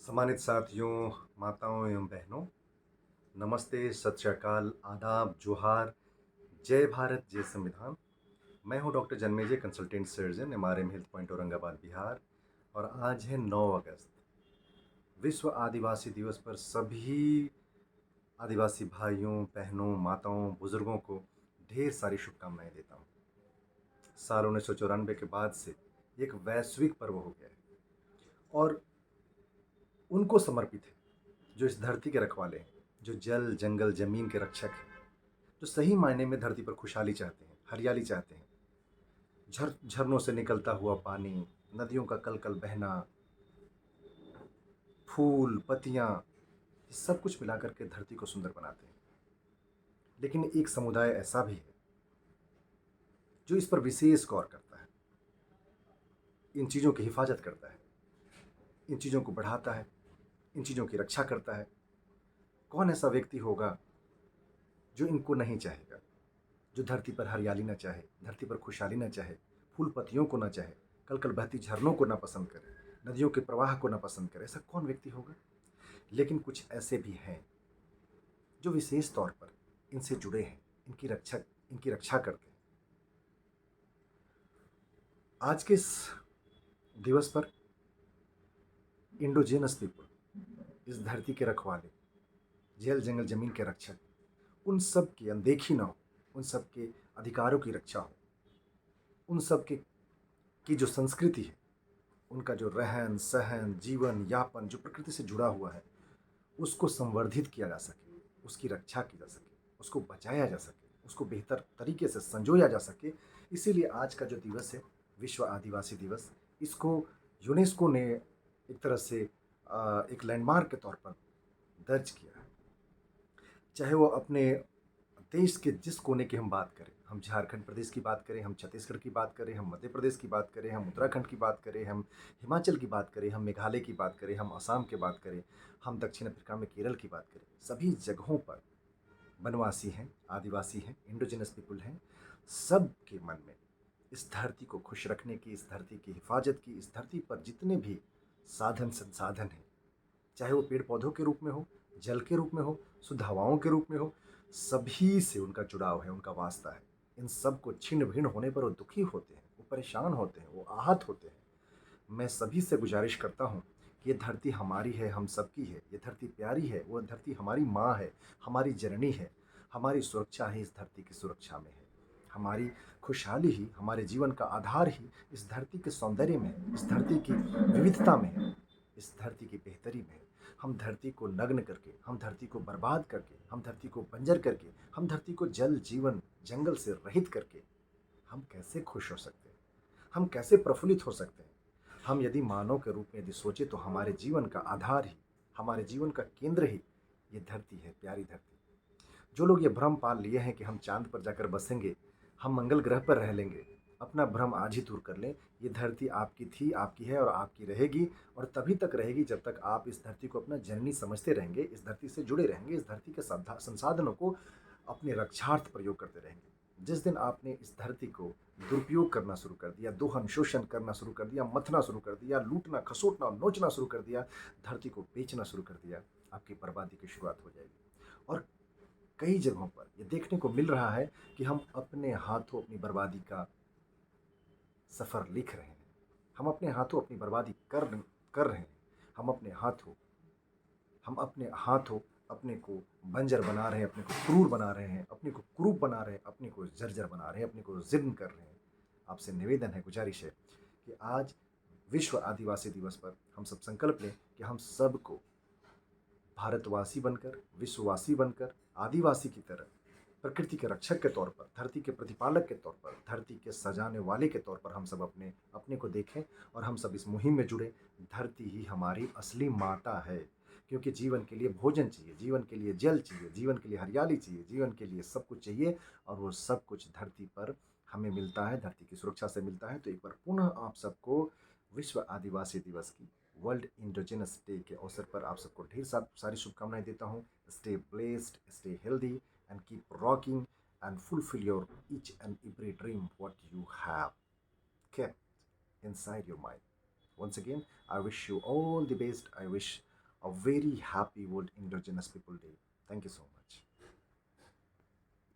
सम्मानित साथियों, माताओं एवं बहनों, नमस्ते, सत श्री अकाल, आदाब, जोहार, जय भारत, जय संविधान। मैं हूं doctor Janmejay, consultant surgeon, MRM health point, Aurangabad, Bihar. और आज है 9 अगस्त, विश्व आदिवासी दिवस पर सभी आदिवासी भाइयों, बहनों, माताओं, बुजुर्गों को ढेर सारी शुभकामनाएं देता हूं। साल 1994 के बाद से एक वैश्विक पर्व हो गया है और उनको समर्पित है जो इस धरती के रखवाले हैं, जो जल, जंगल, जमीन के रक्षक हैं, जो सही मायने में धरती पर खुशहाली चाहते हैं, हरियाली चाहते हैं। झरनों से निकलता हुआ पानी, नदियों का कल कल बहना, फूल, पत्तियां, ये सब कुछ मिलाकर के धरती को सुंदर बनाते हैं। लेकिन एक समुदाय ऐसा भी है जो इस पर विशेष गौर करता है, इन चीज़ों की हिफाजत करता है, इन चीज़ों को बढ़ाता है, इन चीज़ों की रक्षा करता है। कौन ऐसा व्यक्ति होगा जो इनको नहीं चाहेगा, जो धरती पर हरियाली ना चाहे, धरती पर खुशहाली ना चाहे, फूल पत्तियों को ना चाहे, कल कल बहती झरनों को ना पसंद करे, नदियों के प्रवाह को ना पसंद करे? ऐसा कौन व्यक्ति होगा? लेकिन कुछ ऐसे भी हैं जो विशेष तौर पर इनसे जुड़े हैं, इनकी रक्षा करते हैं। आज के इस दिवस पर इंडोजिनस पीपल, इस धरती के रखवाले, जल, जंगल, जमीन के रक्षक, उन सब की अनदेखी ना हो, उन सब के अधिकारों की रक्षा हो, उन सब की जो संस्कृति है, उनका जो रहन सहन, जीवन यापन जो प्रकृति से जुड़ा हुआ है, उसको संवर्धित किया जा सके, उसकी रक्षा की जा सके, उसको बचाया जा सके, उसको बेहतर तरीके से संजोया जा सके। इसीलिए आज का जो दिवस है, विश्व आदिवासी दिवस, इसको यूनेस्को ने एक तरह से एक लैंडमार्क के तौर पर दर्ज किया है। चाहे वो अपने देश के जिस कोने की हम बात करें, हम झारखंड प्रदेश की बात करें, हम छत्तीसगढ़ की बात करें, हम मध्य प्रदेश की बात करें, हम उत्तराखंड की बात करें, हम हिमाचल की बात करें, हम मेघालय की बात करें, हम असम की बात करें, हम दक्षिण अफ्रीका में केरल की बात करें, सभी जगहों पर वनवासी हैं, आदिवासी हैं, इंडोजिनस पीपल हैं। सब के मन में इस धरती को खुश रखने की, इस धरती की हिफाजत की, इस धरती पर जितने भी साधन संसाधन हैं, चाहे वो पेड़ पौधों के रूप में हो, जल के रूप में हो, शुद्ध हवाओं के रूप में हो, सभी से उनका जुड़ाव है, उनका वास्ता है। इन सब को छिन्न भिन्न होने पर वो दुखी होते हैं, वो परेशान होते हैं, वो आहत होते हैं। मैं सभी से गुजारिश करता हूँ कि ये धरती हमारी है, हम सबकी है, ये धरती प्यारी है, वो धरती हमारी माँ है, हमारी जननी है। हमारी सुरक्षा ही इस धरती की सुरक्षा में है। हमारी खुशहाली ही, हमारे जीवन का आधार ही इस धरती के सौंदर्य में है, इस धरती की विविधता में है, इस धरती की बेहतरी में है। हम धरती को नग्न करके, हम धरती को बर्बाद करके, हम धरती को बंजर करके, हम धरती को जल, जीवन, जंगल से रहित करके हम कैसे खुश हो सकते हैं? हम कैसे प्रफुल्लित हो सकते हैं? हम यदि मानव के रूप में यदि सोचे तो हमारे जीवन का आधार ही, हमारे जीवन का केंद्र ही ये धरती है, प्यारी धरती। जो लोग ये भ्रम पाल लिए हैं कि हम चांद पर जाकर बसेंगे, हम मंगल ग्रह पर रह लेंगे, अपना भ्रम आज ही दूर कर लें। ये धरती आपकी थी, आपकी है और आपकी रहेगी, और तभी तक रहेगी जब तक आप इस धरती को अपना जननी समझते रहेंगे, इस धरती से जुड़े रहेंगे, इस धरती के संसाधनों को अपने रक्षार्थ प्रयोग करते रहेंगे। जिस दिन आपने इस धरती को दुरुपयोग करना शुरू कर दिया, दोहन शोषण करना शुरू कर दिया, मथना शुरू कर दिया, लूटना खसोटना नोचना शुरू कर दिया, धरती को बेचना शुरू कर दिया, आपकी बर्बादी की शुरुआत हो जाएगी। और कई जगहों पर ये देखने को मिल रहा है कि हम अपने हाथों अपनी बर्बादी का सफ़र लिख रहे हैं। हम अपने हाथों अपनी बर्बादी कर रहे हैं। हम अपने हाथों अपने को बंजर बना रहे हैं, अपने को क्रूर बना रहे हैं, अपने को कुरूप बना रहे हैं, अपने को जर्जर बना रहे हैं, अपने को जीर्ण कर रहे हैं। आपसे निवेदन है, गुजारिश है कि आज विश्व आदिवासी दिवस पर हम सब संकल्प लें कि हम सबको भारतवासी बनकर, विश्ववासी बनकर, आदिवासी की तरह प्रकृति के रक्षक के तौर पर, धरती के प्रतिपालक के तौर पर, धरती के सजाने वाले के तौर पर हम सब अपने अपने को देखें और हम सब इस मुहिम में जुड़े। धरती ही हमारी असली माता है, क्योंकि जीवन के लिए भोजन चाहिए, जीवन के लिए जल चाहिए, जीवन के लिए हरियाली चाहिए, जीवन के लिए सब कुछ चाहिए, और वो सब कुछ धरती पर हमें मिलता है, धरती की सुरक्षा से मिलता है। तो एक बार पुनः आप सबको विश्व आदिवासी दिवस की, वर्ल्ड इंडोजिनस डे के अवसर पर आप सबको ढेर सारी शुभकामनाएं देता हूँ। Stay blessed, stay healthy and keep rocking and fulfill your each and every dream what you have kept inside your mind. Once again, I wish you all the best. I wish a very happy World Indigenous People Day. Thank you so much.